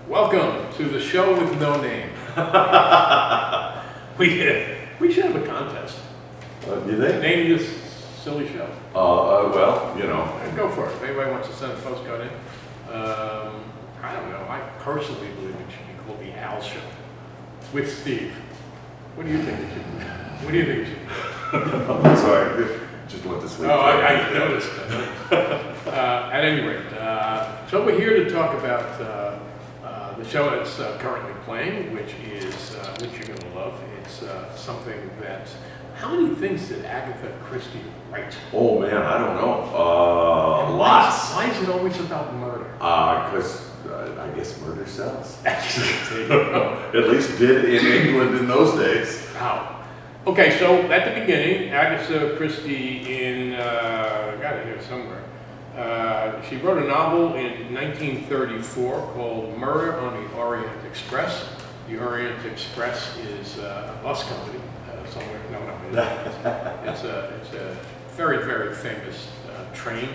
Welcome to the show with no name. We should have a contest. You think? Name this silly show. Well, you know. Go for it. If anybody wants to send a postcard in. I don't know. I personally believe it should be called the Al Show with Steve. What do you think it should be? What do you think it should be? I'm sorry. Just went to sleep. Oh, I noticed. At any rate, so we're here to talk about the show that's currently playing, which you're going to love. It's something that. How many things did Agatha Christie write? Oh man, I don't know. Lots. Why is it always about murder? Because I guess murder sells. At least did in England in those days. Wow. Okay, so at the beginning, Agatha Christie I got it here somewhere. She wrote a novel in 1934 called Murder on the Orient Express. The Orient Express is a bus company somewhere. No, it's a very, very famous train,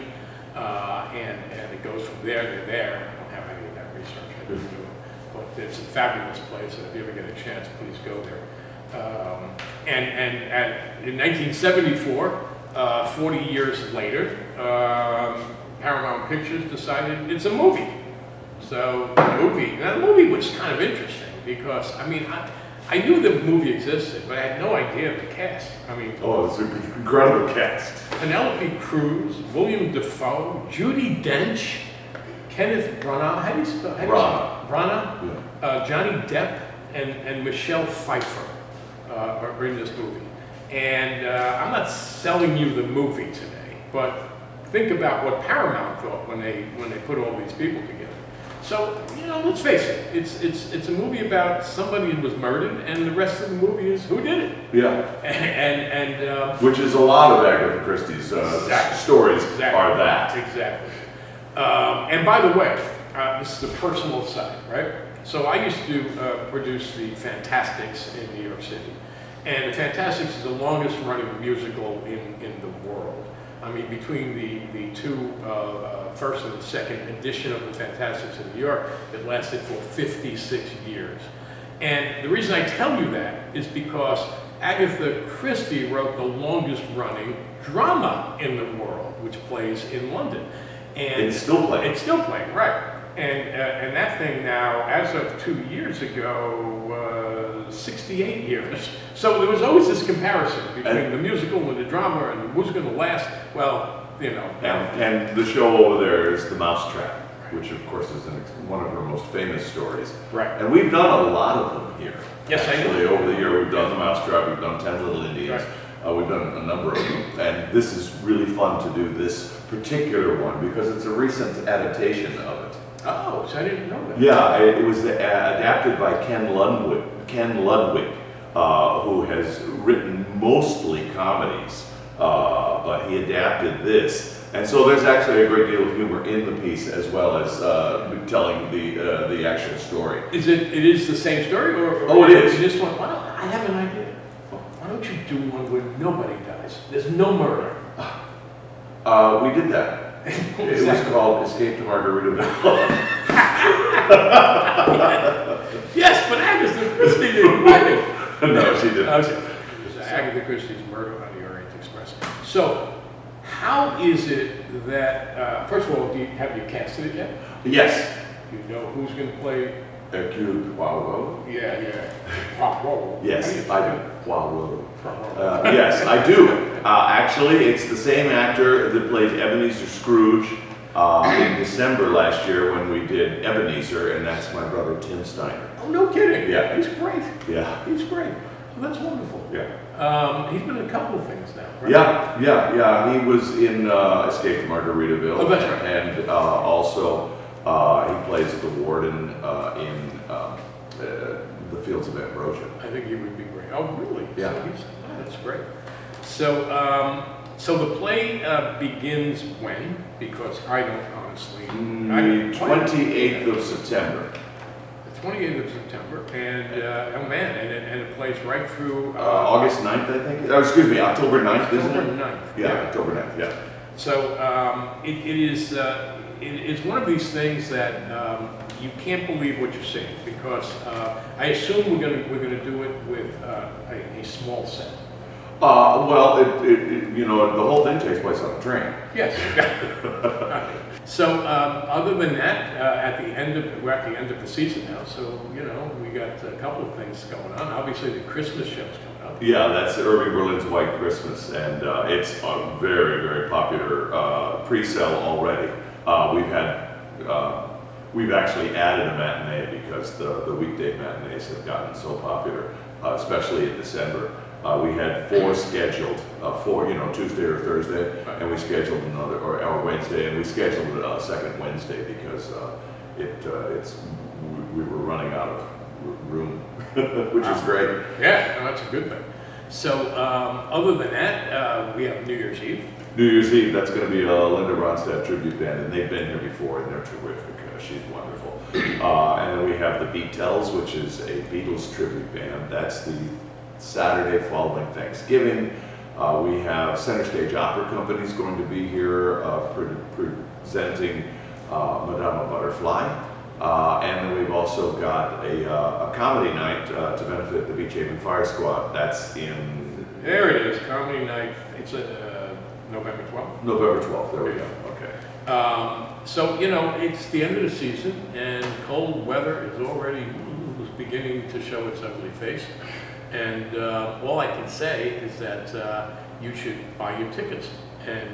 and it goes from there to there. I don't have any of that research. I didn't do it, but it's a fabulous place, and if you ever get a chance, please go there. And in 1974, 40 years later, Paramount Pictures decided it's a movie. So the movie was kind of interesting because, I mean, I knew the movie existed, but I had no idea the cast. I mean, it's an incredible cast. Penelope Cruz, William Dafoe, Judi Dench, Kenneth Branagh, how do you spell? Branagh, Yeah. Johnny Depp, and Michelle Pfeiffer are in this movie. And I'm not selling you the movie today, but think about what Paramount thought when they put all these people together. So, let's face it, it's a movie about somebody who was murdered, and the rest of the movie is who did it. Yeah. And which is a lot of Agatha Christie's stories are that. Exactly. And by the way, this is a personal side, right? So I used to produce the Fantastics in New York City. And the Fantastics is the longest running musical in the world. I mean, between the two, first and the second edition of the Fantastics in New York, it lasted for 56 years. And the reason I tell you that is because Agatha Christie wrote the longest running drama in the world, which plays in London. And it's still playing. It's still playing, right. And that thing now, as of 2 years ago, 68 years. So there was always this comparison between the musical and the drama and who's going to last. Well, And the show over there is The Mousetrap, which of course is one of her most famous stories. Right. And we've done a lot of them here. Yes, actually, over the year we've done The Mousetrap, we've done 10 Little Indians. Right. We've done a number of them. And this is really fun to do this particular one because it's a recent adaptation of it. Oh, so I didn't know that. Yeah, it was adapted by Ken Ludwig, who has written mostly comedies, but he adapted this. And so there's actually a great deal of humor in the piece as well as telling the actual story. It is the same story? Oh, it is. This one, I have an idea. Why don't you do one where nobody dies? There's no murder. We did that. It was called Escape to Margaritaville. Yes, but Agatha Christie didn't write it. No, she didn't. Agatha Christie's Murder on the Orient Express. So, how is it that, first of all, have you casted it yet? Yes. You know who's going to play? Hercule Poirot? Yeah. Poirot. Yes, I do. Poirot. Yes, I do. Actually, it's the same actor that played Ebenezer Scrooge in December last year when we did Ebenezer, and that's my brother Tim Steiner. Oh, no kidding. Yeah. He's great. Yeah. He's great. Well, that's wonderful. Yeah. He's been in a couple of things now, right? Yeah. He was in Escape to Margaritaville. Oh, that's right. And also he plays the warden in The Fields of Ambrosia. I think he would be great. Oh, really? Yeah. So that's great. So the play begins when? Because I don't honestly. 28th of September. The 28th of September, and and it plays right through August 9th, I think. Oh, excuse me, October 9th, isn't it? October 9th. Yeah, October 9th. Yeah. So it is. it's one of these things that you can't believe what you're seeing, because I assume we're gonna do it with a small set. Well, you know, the whole thing takes place on a train. Yes. So other than that, we're at the end of the season now. So you know, we got a couple of things going on. Obviously, the Christmas show's coming up. Yeah, that's Irving Berlin's White Christmas, and it's a very, very popular pre-sale already. We've actually added a matinee because the weekday matinees have gotten so popular, especially in December. We had 4 scheduled, 4, you know, Tuesday or Thursday, Right. and we scheduled another, or Wednesday, and we scheduled a second Wednesday because we were running out of room, which is great. Yeah, no, that's a good thing. So other than that, we have New Year's Eve. New Year's Eve, that's going to be a Linda Ronstadt tribute band, and they've been here before, and they're terrific. She's wonderful. And then we have the Beatles, which is a Beatles tribute band. That's the Saturday following Thanksgiving. We have Center Stage Opera Company is going to be here presenting Madama Butterfly. And then we've also got a comedy night to benefit the Beach Haven Fire Squad. That's in... There it is, comedy night. It's November 12th. November 12th, there we go. Okay. So, you know, it's the end of the season, and cold weather is already beginning to show its ugly face. And all I can say is that you should buy your tickets. And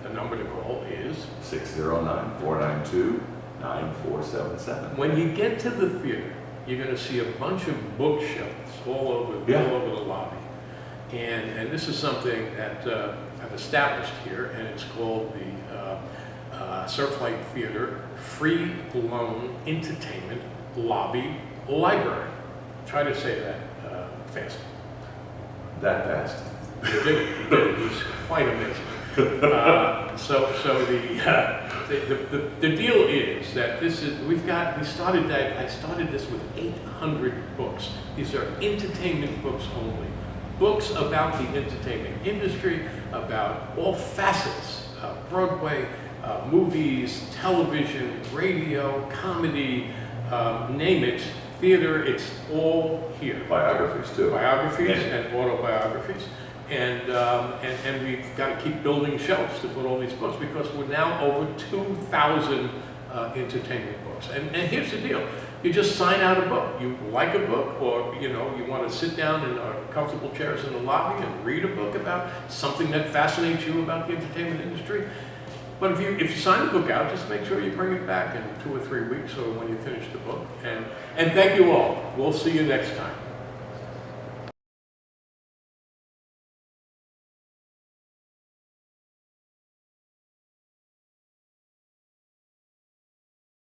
the number to call is 609-492-9477. When you get to the theater, you're going to see a bunch of bookshelves all over the lobby. And this is something that I've established here, and it's called the Surflight Theater Free Loan Entertainment Lobby Library. Try to say that fast. That fast. He did it. It was quite amazing. So the deal is that I started this with 800 books. These are entertainment books only. Books about the entertainment industry, about all facets, Broadway, movies, television, radio, comedy, name it, theater, it's all here. Biographies too. Biographies and autobiographies. And we've got to keep building shelves to put all these books, because we're now over 2,000 entertainment books. And here's the deal. You just sign out a book. You like a book, or you know, you want to sit down in comfortable chairs in the lobby and read a book about something that fascinates you about the entertainment industry. But if you sign the book out, just make sure you bring it back in 2 or 3 weeks, or when you finish the book. And thank you all. We'll see you next time.